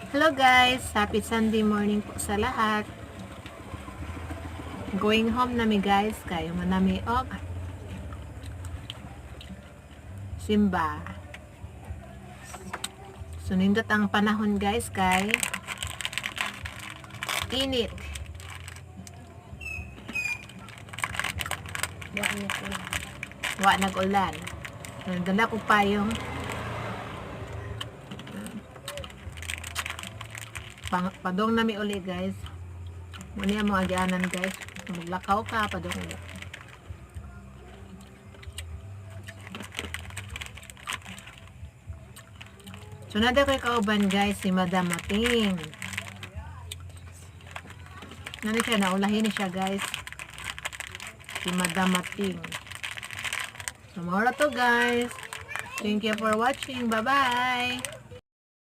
Hello guys, happy Sunday morning po sa lahat. Going home nami guys, kayo manami og simba. Sunindot ang panahon guys kay init. Wa nag-ulan. Dala ko payong padong nami uli guys. Muna yung mga agyanan guys. Maglakaw ka, padong uli. So nada ko'y kauban guys, si Madam Mating. Nani siya, naulahin siya guys. Si Madam Mating. So more to guys. Thank you for watching. Bye bye.